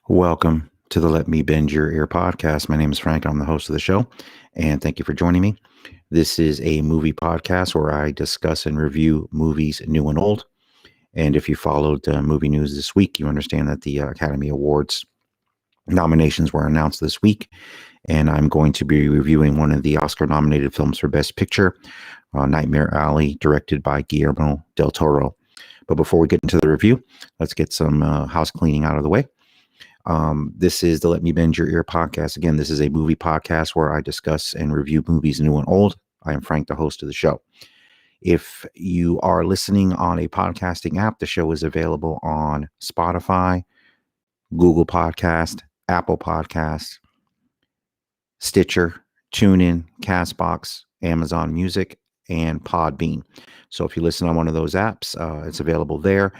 Welcome to the Let Me Bend Your Ear podcast. My name is Frank. I'm the host of the show, and thank you for joining me. This is a movie podcast where I discuss and review movies, new and old. And if you followed movie news this week, you understand that the Academy Awards nominations were announced this week, and I'm going to be reviewing one of the Oscar-nominated films for Best Picture, Nightmare Alley, directed by Guillermo Del Toro. But before we get into the review, let's get some house cleaning out of the way. This is the Let Me Bend Your Ear podcast. Again, this is a movie podcast where I discuss and review movies new and old. I am Frank, the host of the show. If you are listening on a podcasting app, the show is available on Spotify, Google Podcast, Apple Podcasts, Stitcher, TuneIn, Castbox, Amazon Music, and Podbean. So if you listen on one of those apps, it's available there.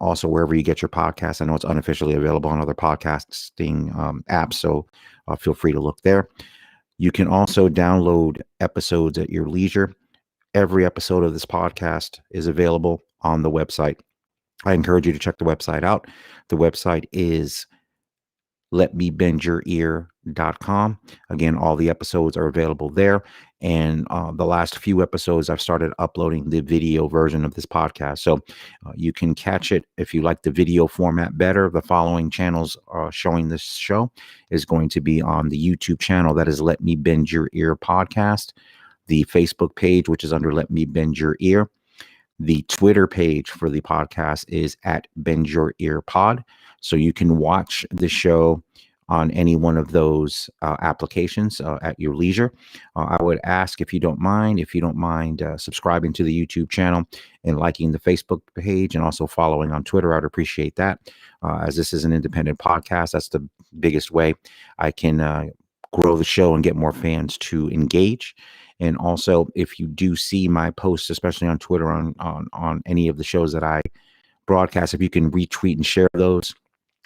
Also, wherever you get your podcasts. I know it's unofficially available on other podcasting apps, so feel free to look there. You can also download episodes at your leisure. Every episode of this podcast is available on the website. I encourage you to check the website out. The website is letmebendyourear.com. Again, all the episodes are available there. And the last few episodes, I've started uploading the video version of this podcast. So you can catch it if you like the video format better. The following channels showing this show is going to be on the YouTube channel. That is Let Me Bend Your Ear podcast. The Facebook page, which is under Let Me Bend Your Ear. The Twitter page for the podcast is at bendyourearpod. So you can watch the show on any one of those applications at your leisure. I would ask if you don't mind subscribing to the YouTube channel and liking the Facebook page and also following on Twitter. I'd appreciate that. As this is an independent podcast, that's the biggest way I can grow the show and get more fans to engage. And also, if you do see my posts, especially on Twitter, on any of the shows that I broadcast, if you can retweet and share those,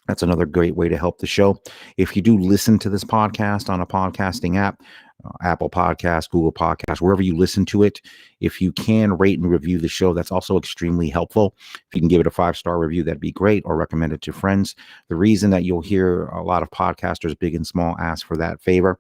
that's another great way to help the show. If you do listen to this podcast on a podcasting app, Apple Podcasts, Google Podcasts, wherever you listen to it, if you can rate and review the show, that's also extremely helpful. If you can give it a 5-star review, that'd be great, or recommend it to friends. The reason that you'll hear a lot of podcasters, big and small, ask for that favor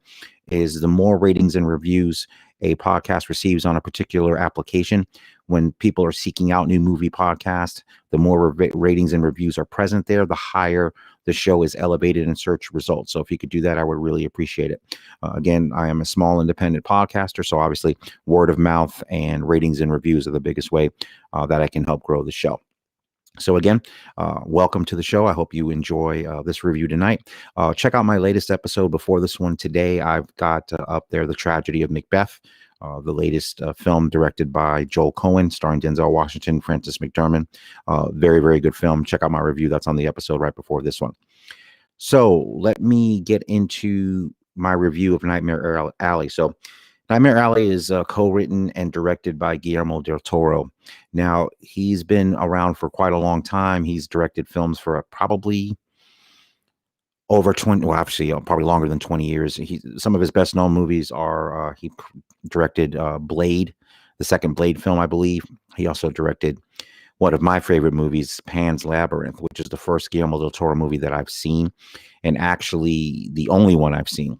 is the more ratings and reviews a podcast receives on a particular application, when people are seeking out new movie podcasts, the more ratings and reviews are present there, the higher the show is elevated in search results. So if you could do that, I would really appreciate it. Again, I am a small independent podcaster, so obviously word of mouth and ratings and reviews are the biggest way that I can help grow the show. So again, welcome to the show. I hope you enjoy this review tonight. Check out my latest episode before this one today. I've got up there The Tragedy of Macbeth, the latest film directed by Joel Cohen, starring Denzel Washington, Frances McDormand. Very, very good film. Check out my review. That's on the episode right before this one. So let me get into my review of Nightmare Alley. So Nightmare Alley is co-written and directed by Guillermo Del Toro. Now, he's been around for quite a long time. He's directed films for probably over 20, well, actually, probably longer than 20 years. Some of his best-known movies are, he directed Blade, the second Blade film, I believe. He also directed one of my favorite movies, Pan's Labyrinth, which is the first Guillermo Del Toro movie that I've seen, and actually the only one I've seen.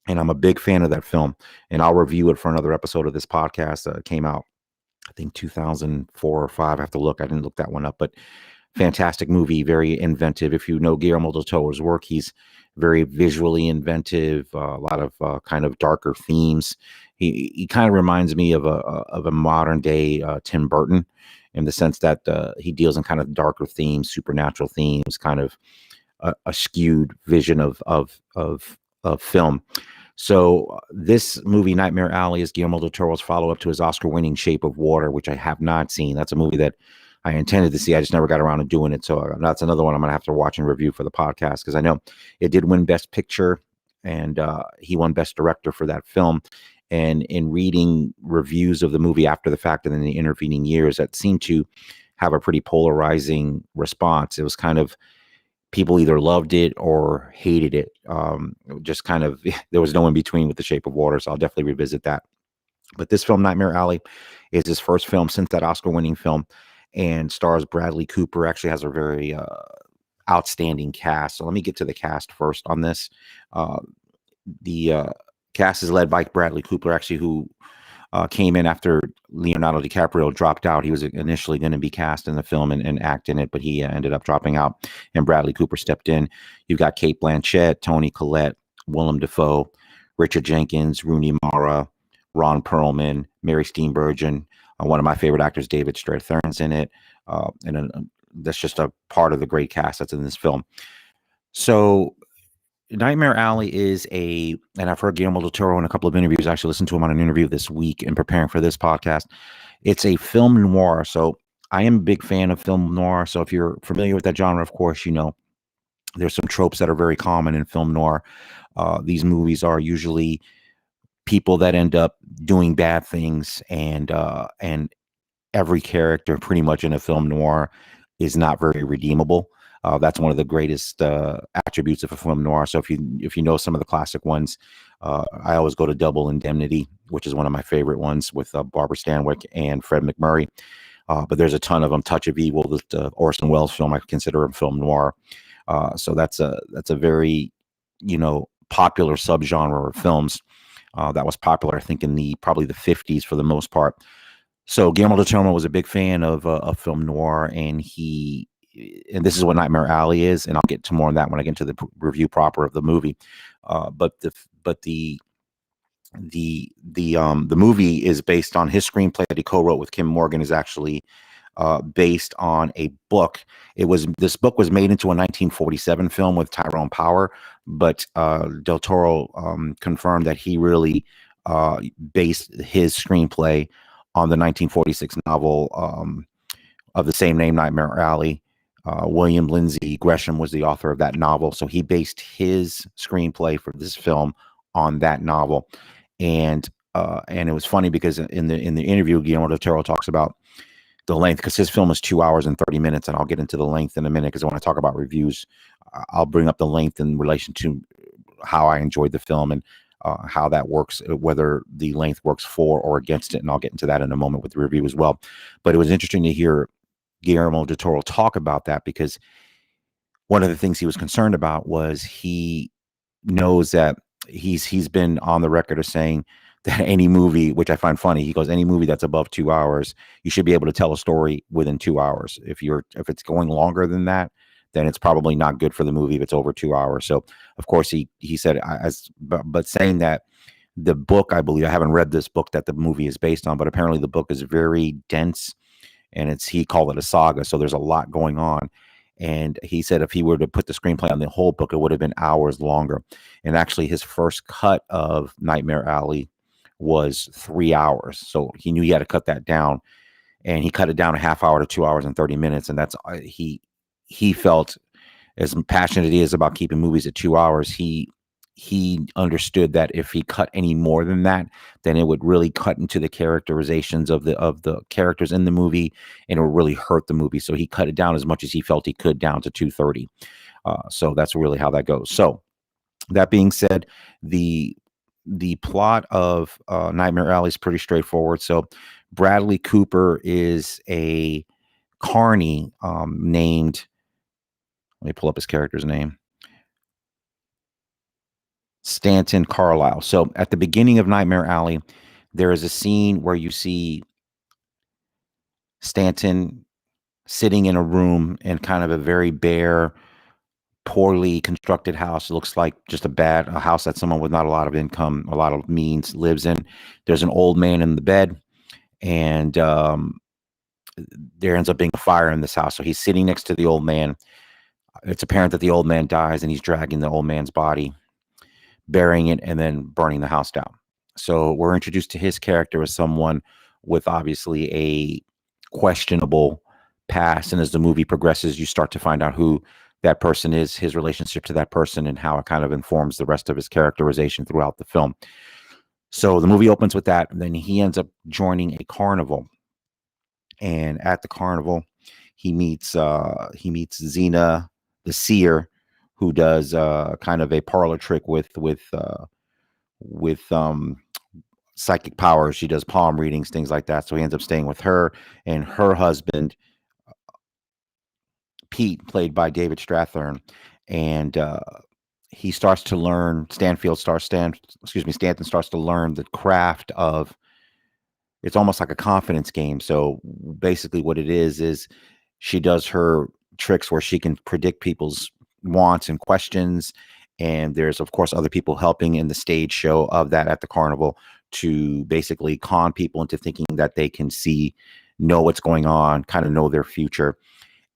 And I'm a big fan of that film, and I'll review it for another episode of this podcast. It came out, I think, 2004 or 5. I have to look. I didn't look that one up, but fantastic movie, very inventive. If you know Guillermo del Toro's work, he's very visually inventive, a lot of kind of darker themes. He kind of reminds me of a modern day Tim Burton, in the sense that he deals in kind of darker themes, supernatural themes, kind of a skewed vision of film. So this movie, Nightmare Alley, is Guillermo del Toro's follow-up to his Oscar-winning Shape of Water, which I have not seen. That's a movie that I intended to see. I just never got around to doing it. So that's another one I'm going to have to watch and review for the podcast, because I know it did win Best Picture, and he won Best Director for that film. And in reading reviews of the movie after the fact and in the intervening years, that seemed to have a pretty polarizing response. It was kind of, people either loved it or hated it. Just kind of, there was no in between with The Shape of Water. So I'll definitely revisit that. But this film, Nightmare Alley, is his first film since that Oscar-winning film, and stars Bradley Cooper. Actually has a very outstanding cast. So let me get to the cast first on this. Uh, the cast is led by Bradley Cooper, actually, who came in after Leonardo DiCaprio dropped out. He was initially going to be cast in the film and act in it, but he ended up dropping out, and Bradley Cooper stepped in. You've got Cate Blanchett, Toni Collette, Willem Dafoe, Richard Jenkins, Rooney Mara, Ron Perlman, Mary Steenburgen, one of my favorite actors, David Strathairn's in it, and that's just a part of the great cast that's in this film. So Nightmare Alley is and I've heard Guillermo Del Toro in a couple of interviews. I actually listened to him on an interview this week in preparing for this podcast. It's a film noir. So I am a big fan of film noir. So if you're familiar with that genre, of course, there's some tropes that are very common in film noir. These movies are usually people that end up doing bad things, and every character pretty much in a film noir is not very redeemable. That's one of the greatest attributes of a film noir. So if you know some of the classic ones, I always go to Double Indemnity, which is one of my favorite ones with Barbara Stanwyck and Fred MacMurray. But there's a ton of them. Touch of Evil, the Orson Welles film, I consider a film noir. So that's a very popular subgenre of films that was popular, I think, in probably the 50s for the most part. So Guillermo del Toro was a big fan of film noir, and this is what Nightmare Alley is, and I'll get to more on that when I get into the review proper of the movie. But the movie is based on his screenplay that he co-wrote with Kim Morgan, is actually based on a book. This book was made into a 1947 film with Tyrone Power, but Del Toro confirmed that he really based his screenplay on the 1946 novel of the same name, Nightmare Alley. William Lindsay Gresham was the author of that novel, so he based his screenplay for this film on that novel. And it was funny because in the interview, Guillermo del Toro talks about the length, because his film is 2 hours and 30 minutes, and I'll get into the length in a minute, because when I talk about reviews, I'll bring up the length in relation to how I enjoyed the film and how that works, whether the length works for or against it, and I'll get into that in a moment with the review as well. But it was interesting to hear Guillermo del Toro talk about that, because one of the things he was concerned about was he knows that he's been on the record of saying that any movie, which I find funny, he goes, any movie that's above 2 hours, you should be able to tell a story within 2 hours. If it's going longer than that, then it's probably not good for the movie if it's over 2 hours. So of course he said, but saying that the book, I believe, I haven't read this book that the movie is based on, but apparently the book is very dense, and he called it a saga. So there's a lot going on. And he said if he were to put the screenplay on the whole book, it would have been hours longer. And actually his first cut of Nightmare Alley was 3 hours. So he knew he had to cut that down, and he cut it down a half hour to 2 hours and 30 minutes. And that's, he felt, as passionate as he is about keeping movies at 2 hours, he understood that if he cut any more than that, then it would really cut into the characterizations of the characters in the movie, and it would really hurt the movie. So he cut it down as much as he felt he could, down to 2:30. So that's really how that goes. So that being said, the plot of Nightmare Alley is pretty straightforward. So Bradley Cooper is a carny named, let me pull up his character's name, Stanton Carlisle. So at the beginning of Nightmare Alley, there is a scene where you see Stanton sitting in a room in kind of a very bare, poorly constructed house. It looks like just a house that someone with not a lot of income, a lot of means lives in. There's an old man in the bed, and there ends up being a fire in this house. So he's sitting next to the old man. It's apparent that the old man dies, and he's dragging the old man's body, burying it, and then burning the house down. So we're introduced to his character as someone with obviously a questionable past. And as the movie progresses, you start to find out who that person is, his relationship to that person, and how it kind of informs the rest of his characterization throughout the film. So the movie opens with that, and then he ends up joining a carnival. And at the carnival, he meets Xena the Seer, who does kind of a parlor trick with psychic powers. She does palm readings, things like that. So he ends up staying with her, and her husband Pete, played by David Strathairn, and he starts to learn. Stanton starts to learn the craft of. It's almost like a confidence game. So basically, what it is she does her tricks where she can predict people's wants and questions. And there's, of course, other people helping in the stage show of that at the carnival to basically con people into thinking that they can know what's going on, kind of know their future.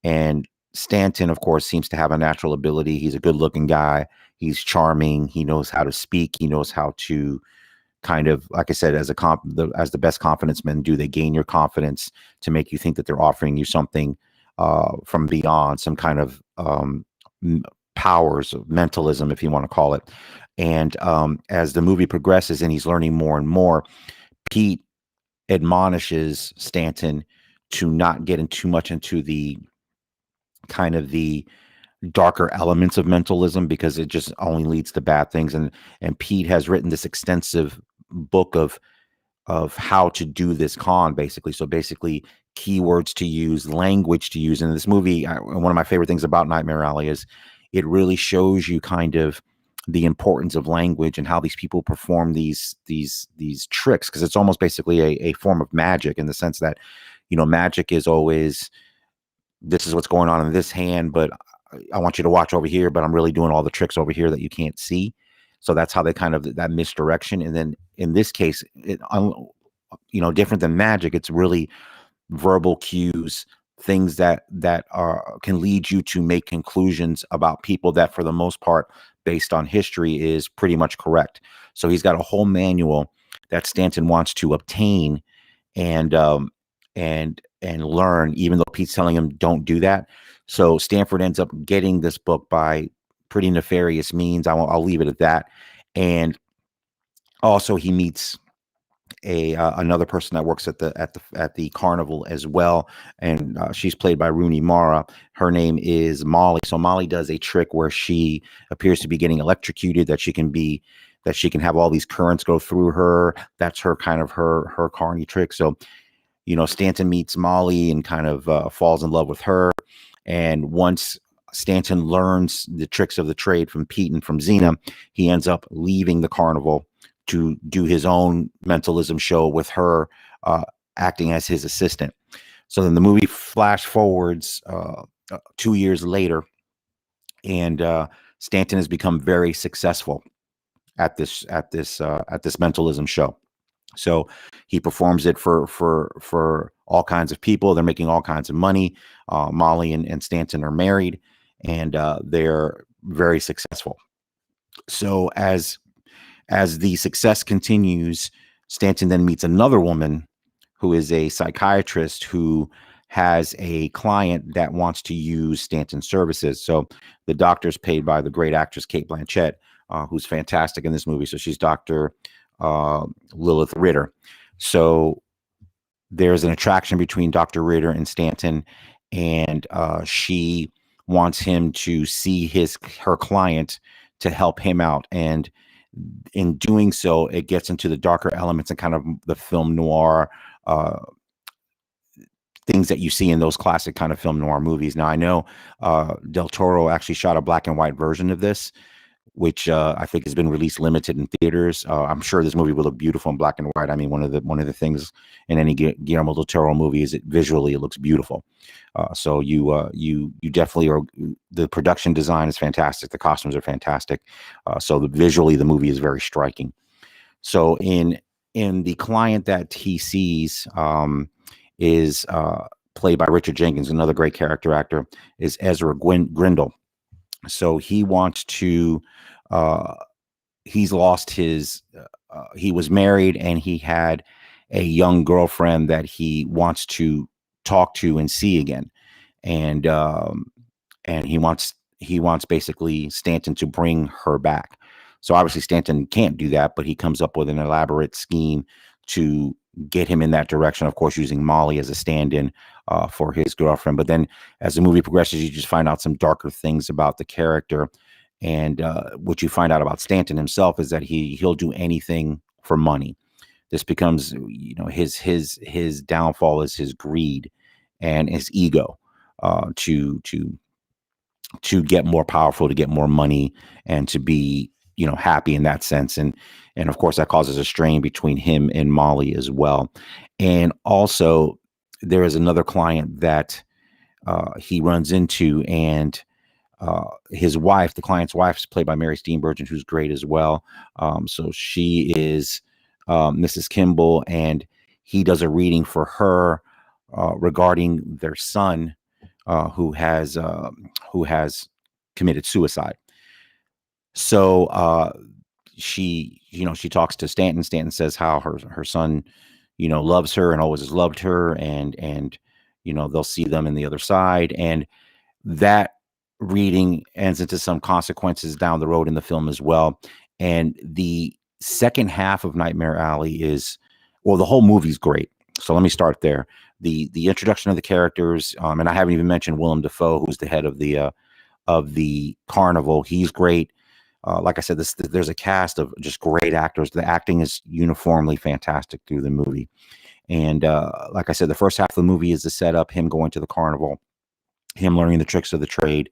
And Stanton, of course, seems to have a natural ability. He's a good looking guy. He's charming. He knows how to speak. He knows how to kind of, like I said, as the best confidence men do, they gain your confidence to make you think that they're offering you something from beyond, some kind of powers of mentalism, if you want to call it. And as the movie progresses and he's learning more and more, Pete admonishes Stanton to not get in too much into the kind of the darker elements of mentalism, because it just only leads to bad things. And Pete has written this extensive book of how to do this con, basically. So basically, keywords to use, language to use. In this movie, one of my favorite things about Nightmare Alley is it really shows you kind of the importance of language and how these people perform these tricks, because it's almost basically a form of magic, in the sense that, magic is always, this is what's going on in this hand, but I want you to watch over here, but I'm really doing all the tricks over here that you can't see. So that's how they kind of, that misdirection. And then in this case, different than magic, it's really verbal cues, things that can lead you to make conclusions about people that, for the most part, based on history, is pretty much correct. So he's got a whole manual that Stanton wants to obtain and learn, even though Pete's telling him don't do that. So Stanford ends up getting this book by pretty nefarious means. I'll leave it at that. And also he meets another person that works at the carnival as well, and she's played by Rooney Mara. Her name is Molly. So Molly does a trick where she appears to be getting electrocuted, that she can have all these currents go through her. That's her kind of her carny trick. So Stanton meets Molly and kind of falls in love with her. And once Stanton learns the tricks of the trade from Pete and from Xena, he ends up leaving the carnival to do his own mentalism show with her acting as his assistant. So then the movie flash forwards 2 years later, and Stanton has become very successful at this mentalism show. So he performs it for all kinds of people. They're making all kinds of money. Molly and Stanton are married, and they're very successful. So as the success continues, Stanton then meets another woman who is a psychiatrist who has a client that wants to use Stanton's services. So the doctor's paid by the great actress Cate Blanchett, who's fantastic in this movie. So she's Dr. Lilith Ritter. So there's an attraction between Dr. Ritter and Stanton, and she wants him to see her client to help him out. And in doing so, it gets into the darker elements and kind of the film noir things that you see in those classic kind of film noir movies. Now, I know Del Toro actually shot a black and white version of this, which I think has been released limited in theaters. I'm sure this movie will look beautiful in black and white. I mean, one of the things in any Guillermo Del Toro movie is visually it looks beautiful. So you definitely are. The production design is fantastic. The costumes are fantastic. So visually the movie is very striking. So in the client that he sees is played by Richard Jenkins, another great character actor, is Ezra Grindle. So he wants to, he's lost his, he was married and he had a young girlfriend that he wants to talk to and see again. And he wants basically Stanton to bring her back. So obviously Stanton can't do that, but he comes up with an elaborate scheme to get him in that direction, of course, using Molly as a stand-in for his girlfriend. But then as the movie progresses, you just find out some darker things about the character. And what you find out about Stanton himself is that he'll do anything for money. This becomes, his downfall is his greed and his ego to to get more powerful, to get more money, and to be, happy in that sense. And of course that causes a strain between him and Molly as well. And also there is another client that he runs into, and his wife, the client's wife, is played by Mary Steenburgen, who's great as well. So she is Mrs. Kimball, and he does a reading for her regarding their son, who has committed suicide. So she talks to Stanton. Stanton says how her son, loves her and always has loved her, and they'll see them in the other side. And that reading ends into some consequences down the road in the film as well. And the second half of Nightmare Alley the whole movie's great. So let me start there. The introduction of the characters, and I haven't even mentioned Willem Dafoe, who's the head of the carnival. He's great. Like I said, there's a cast of just great actors. The acting is uniformly fantastic through the movie. And like I said, the first half of the movie is the setup, him going to the carnival, him learning the tricks of the trade.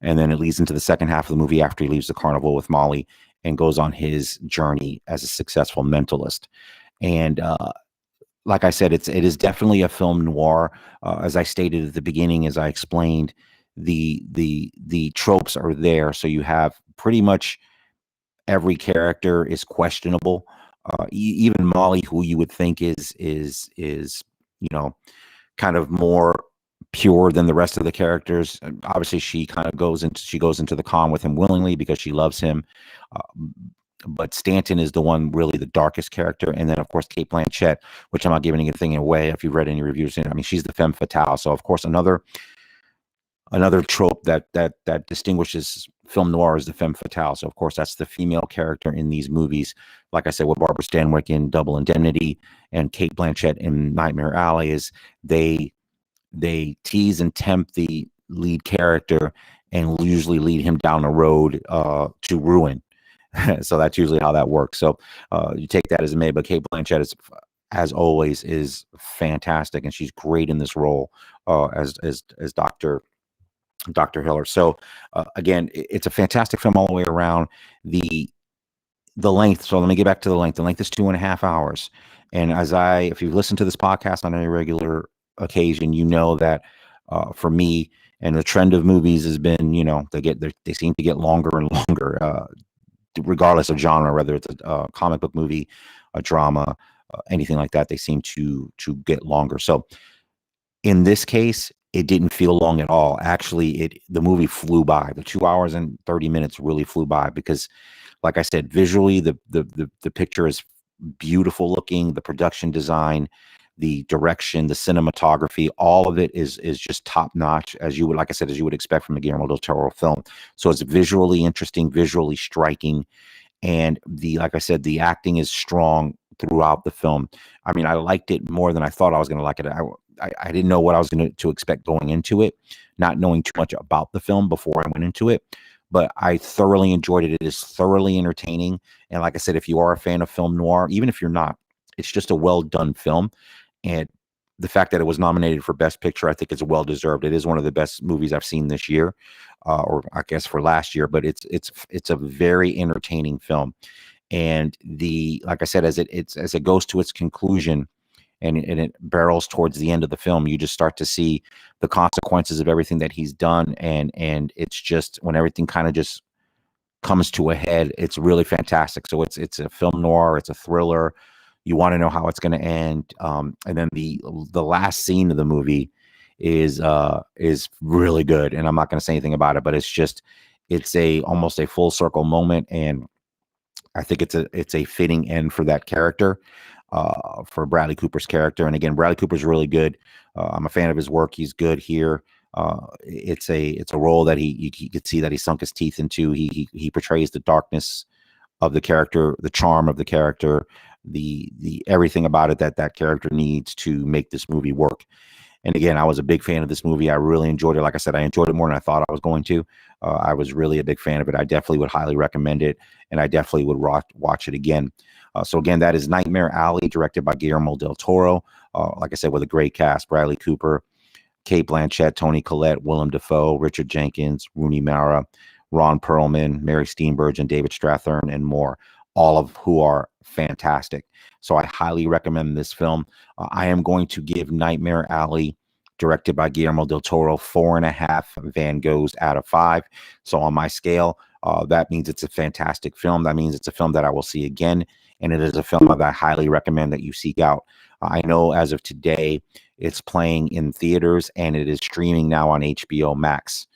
And then it leads into the second half of the movie after he leaves the carnival with Molly and goes on his journey as a successful mentalist. And like I said, it is definitely a film noir. As I stated at the beginning, as I explained, the tropes are there. So you have pretty much every character is questionable. Even Molly, who you would think is kind of more pure than the rest of the characters. Obviously, she goes into the con with him willingly because she loves him. But Stanton is the one really the darkest character. And then, of course, Cate Blanchett, which I'm not giving anything away if you've read any reviews. I mean, she's the femme fatale. So, of course, another trope that distinguishes film noir is the femme fatale. So, of course, that's the female character in these movies. Like I said, with Barbara Stanwyck in Double Indemnity and Cate Blanchett in Nightmare Alley, is they tease and tempt the lead character and usually lead him down a road to ruin. So that's usually how that works. So you take that as it may, but Cate Blanchett is, as always, is fantastic, and she's great in this role as Dr. Hiller. So again, it's a fantastic film all the way around. The length. So let me get back to the length. The length is 2.5 hours. And if you've listened to this podcast on any regular occasion, you know that for me, and the trend of movies has been, they seem to get longer and longer, regardless of genre, whether it's a comic book movie, a drama, anything like that. They seem to get longer. So in this case, it didn't feel long at all. Actually, the movie flew by. The 2 hours and 30 minutes really flew by because, like I said, visually the picture is beautiful looking. The production design, the direction, the cinematography, all of it is just top notch, as you would expect from a Guillermo Del Toro film. So it's visually interesting, visually striking, and like I said, the acting is strong throughout the film. I mean, I liked it more than I thought I was going to like it. I didn't know what I was going to expect going into it, not knowing too much about the film before I went into it. But I thoroughly enjoyed it. It is thoroughly entertaining. And like I said, if you are a fan of film noir, even if you're not, it's just a well done film. And the fact that it was nominated for Best Picture, I think it's well deserved. It is one of the best movies I've seen this year, or I guess for last year. But it's a very entertaining film. And like I said, as it goes to its conclusion, and it barrels towards the end of the film, you just start to see the consequences of everything that he's done, and it's just, when everything kind of just comes to a head, it's really fantastic. So it's a film noir, it's a thriller. You want to know how it's going to end, and then the last scene of the movie is really good, and I'm not going to say anything about it, but it's almost a full circle moment, and I think it's a fitting end for that character. For Bradley Cooper's character. And again, Bradley Cooper's really good. I'm a fan of his work. He's good here. It's a role that he could see that he sunk his teeth into. He portrays the darkness of the character, the charm of the character, the everything about it that character needs to make this movie work. And again, I was a big fan of this movie. I really enjoyed it. Like I said, I enjoyed it more than I thought I was going to. I was really a big fan of it. I definitely would highly recommend it, and I definitely would watch it again. So again, that is Nightmare Alley, directed by Guillermo Del Toro. Like I said, with a great cast: Bradley Cooper, Cate Blanchett, Toni Collette, Willem Dafoe, Richard Jenkins, Rooney Mara, Ron Perlman, Mary Steenburgen, David Strathairn, and more, all of who are fantastic. So I highly recommend this film. I am going to give Nightmare Alley, directed by Guillermo Del Toro, 4.5 Van Goghs out of 5. So on my scale, that means it's a fantastic film. That means it's a film that I will see again, and it is a film that I highly recommend that you seek out. I know as of today, it's playing in theaters and it is streaming now on HBO Max.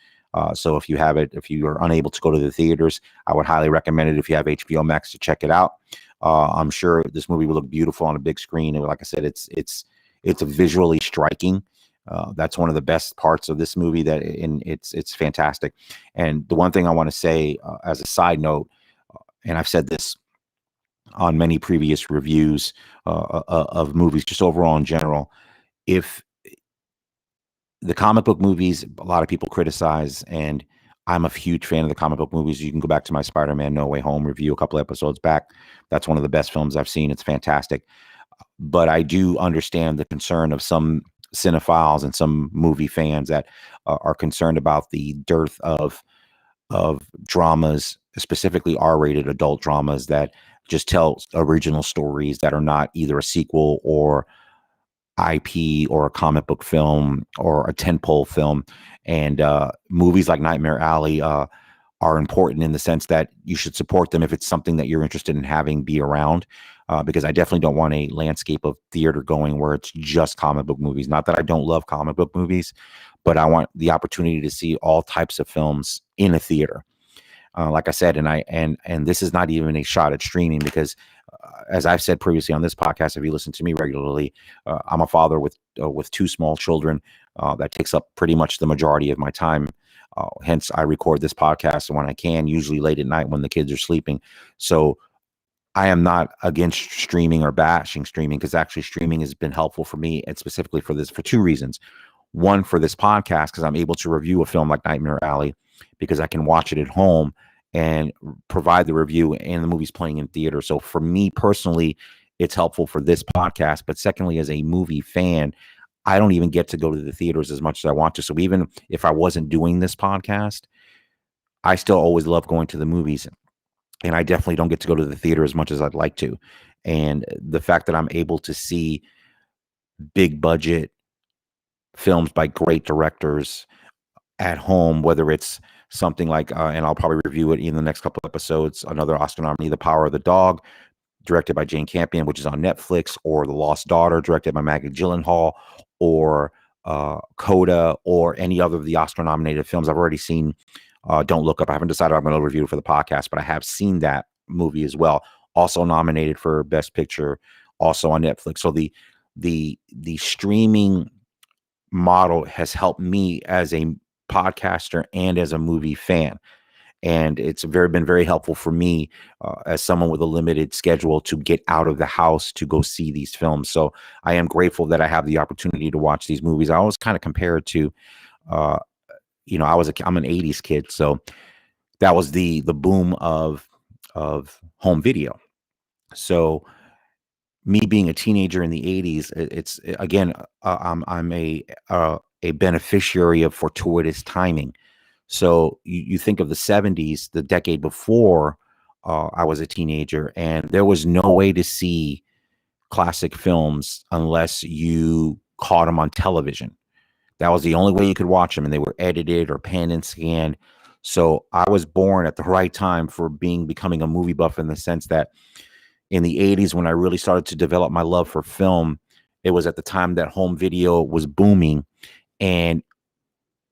So if you have it, if you are unable to go to the theaters, I would highly recommend it if you have HBO Max to check it out. I'm sure this movie will look beautiful on a big screen. And like I said, it's visually striking. That's one of the best parts of this movie. It's fantastic. And the one thing I want to say as a side note, and I've said this on many previous reviews of movies, just overall in general, if the comic book movies, a lot of people criticize, and I'm a huge fan of the comic book movies. You can go back to my Spider-Man No Way Home review a couple episodes back. That's one of the best films I've seen. It's fantastic. But I do understand the concern of some cinephiles and some movie fans that are concerned about the dearth of dramas, specifically R-rated adult dramas that just tell original stories that are not either a sequel or IP or a comic book film or a tentpole film. And movies like Nightmare Alley are important in the sense that you should support them if it's something that you're interested in having be around. Because I definitely don't want a landscape of theater going where it's just comic book movies. Not that I don't love comic book movies, but I want the opportunity to see all types of films in a theater. Like I said, and this is not even a shot at streaming because, as I've said previously on this podcast, if you listen to me regularly, I'm a father with 2 small children. That takes up pretty much the majority of my time. Hence, I record this podcast when I can, usually late at night when the kids are sleeping. So I am not against streaming or bashing streaming, because actually streaming has been helpful for me, and specifically for 2 reasons. One, for this podcast, because I'm able to review a film like Nightmare Alley because I can watch it at home and provide the review, and the movie's playing in theater. So for me personally, it's helpful for this podcast. But secondly, as a movie fan, I don't even get to go to the theaters as much as I want to. So even if I wasn't doing this podcast, I still always love going to the movies. And I definitely don't get to go to the theater as much as I'd like to. And the fact that I'm able to see big budget films by great directors at home, whether it's something like, and I'll probably review it in the next couple episodes, another Oscar nominee, The Power of the Dog, directed by Jane Campion, which is on Netflix, or The Lost Daughter, directed by Maggie Gyllenhaal, or Coda, or any other of the Oscar nominated films. I've already seen Don't Look Up. I haven't decided I'm going to review it for the podcast, but I have seen that movie as well. Also nominated for Best Picture, also on Netflix. So the streaming model has helped me as a podcaster and as a movie fan, and it's been very helpful for me as someone with a limited schedule to get out of the house to go see these films. So I am grateful that I have the opportunity to watch these movies. I always kind of compare it to I'm an 80s kid, so that was the boom of home video. So me being a teenager in the 80s, it's again, I'm a beneficiary of fortuitous timing. So you think of the 70s, the decade before I was a teenager, and there was no way to see classic films unless you caught them on television. That was the only way you could watch them, and they were edited or pan and scanned. So I was born at the right time for becoming a movie buff, in the sense that in the 80s, when I really started to develop my love for film, it was at the time that home video was booming, and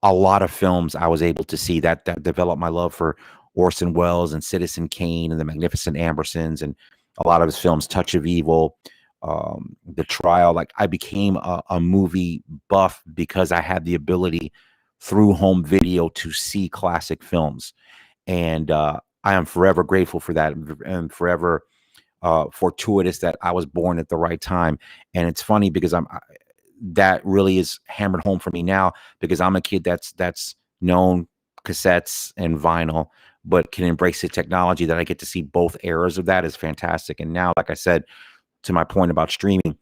a lot of films I was able to see that developed my love for Orson Welles and Citizen Kane and the Magnificent Ambersons, and a lot of his films, Touch of Evil, The Trial. Like, I became a movie buff because I had the ability through home video to see classic films. And I am forever grateful for that, and forever fortuitous that I was born at the right time. And it's funny because that really is hammered home for me now, because I'm a kid that's known cassettes and vinyl, but can embrace the technology. That I get to see both eras of that is fantastic. And now, like I said, to my point about streaming,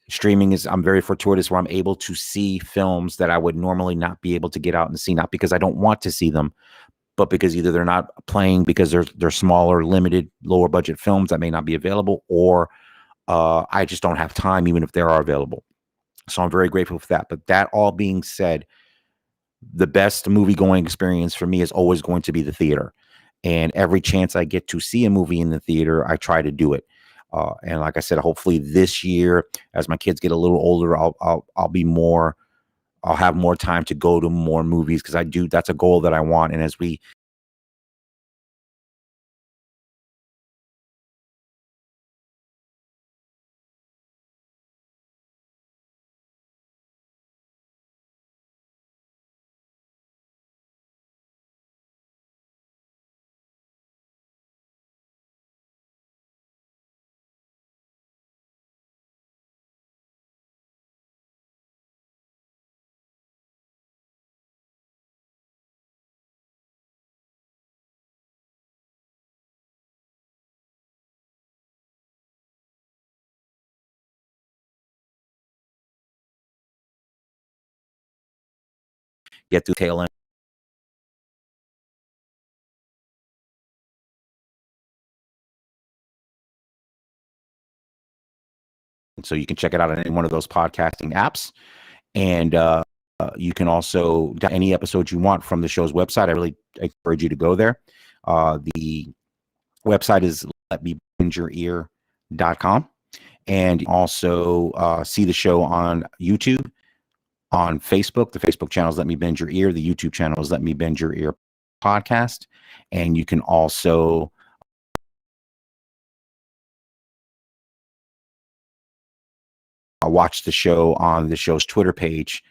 Streaming is, I'm very fortuitous where I'm able to see films that I would normally not be able to get out and see, not because I don't want to see them, but because either they're not playing because they're smaller, limited, lower budget films that may not be available, or I just don't have time, even if they are available. So I'm very grateful for that. But that all being said, the best movie going experience for me is always going to be the theater. And every chance I get to see a movie in the theater, I try to do it. And like I said, hopefully this year, as my kids get a little older, I'll have more time to go to more movies, because that's a goal that I want. And as we get to tail end, so you can check it out on any one of those podcasting apps. And you can also download any episodes you want from the show's website. I really encourage you to go there. The website is letmebendyyourear.com. And also see the show on YouTube, on Facebook. The Facebook channel is Let Me Bend Your Ear. The YouTube channel is Let Me Bend Your Ear Podcast. And you can also watch the show on the show's Twitter page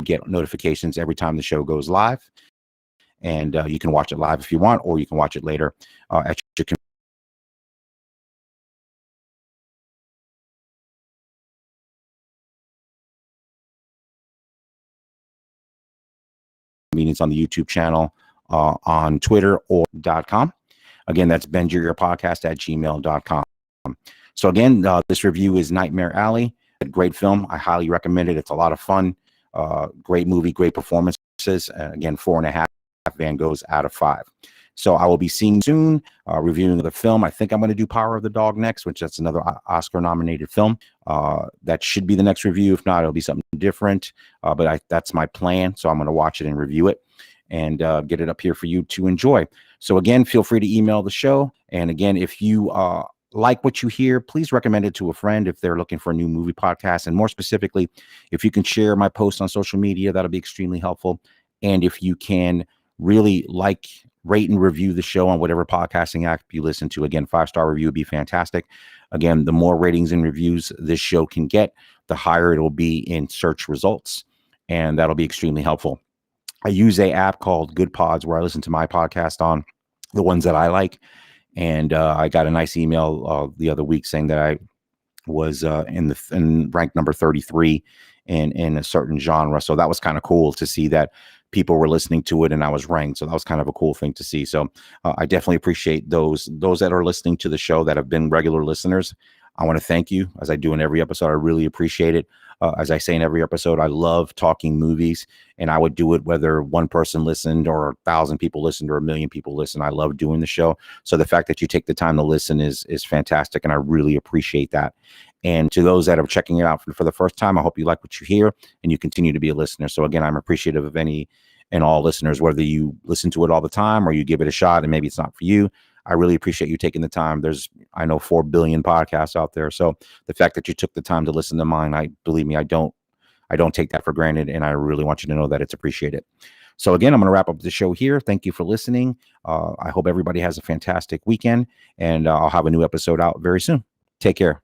get notifications every time the show goes live. And you can watch it live if you want, or you can watch it later at your convenience on the YouTube channel, on Twitter or.com. Again, that's bendyourearpodcast@gmail.com. So again, this review is Nightmare Alley. A great film. I highly recommend it. It's a lot of fun. Great movie, great performances. Again, 4.5 Van Goghs out of 5. So I will be seeing soon, reviewing the film. I think I'm going to do Power of the Dog next, which that's another Oscar-nominated film. That should be the next review. If not, it'll be something different. But that's my plan. So I'm going to watch it and review it and get it up here for you to enjoy. So again, feel free to email the show. And again, if you like what you hear, please recommend it to a friend if they're looking for a new movie podcast. And more specifically, if you can share my posts on social media, that'll be extremely helpful. And if you can really rate and review the show on whatever podcasting app you listen to. Again, 5-star review would be fantastic. Again, the more ratings and reviews this show can get, the higher it will be in search results. And that'll be extremely helpful. I use an app called Good Pods where I listen to my podcast on, the ones that I like. And I got a nice email the other week saying that I was in rank number 33 in a certain genre. So that was kind of cool to see that people were listening to it and I was ranked. So that was kind of a cool thing to see. So I definitely appreciate those that are listening to the show that have been regular listeners. I want to thank you, as I do in every episode. I really appreciate it. As I say in every episode, I love talking movies, and I would do it whether one person listened or 1,000 people listened or 1,000,000 people listened. I love doing the show. So the fact that you take the time to listen is fantastic, and I really appreciate that. And to those that are checking it out for the first time, I hope you like what you hear and you continue to be a listener. So again, I'm appreciative of any and all listeners, whether you listen to it all the time or you give it a shot and maybe it's not for you. I really appreciate you taking the time. I know 4 billion podcasts out there. So the fact that you took the time to listen to mine, believe me, I don't take that for granted. And I really want you to know that it's appreciated. So again, I'm going to wrap up the show here. Thank you for listening. I hope everybody has a fantastic weekend, and I'll have a new episode out very soon. Take care.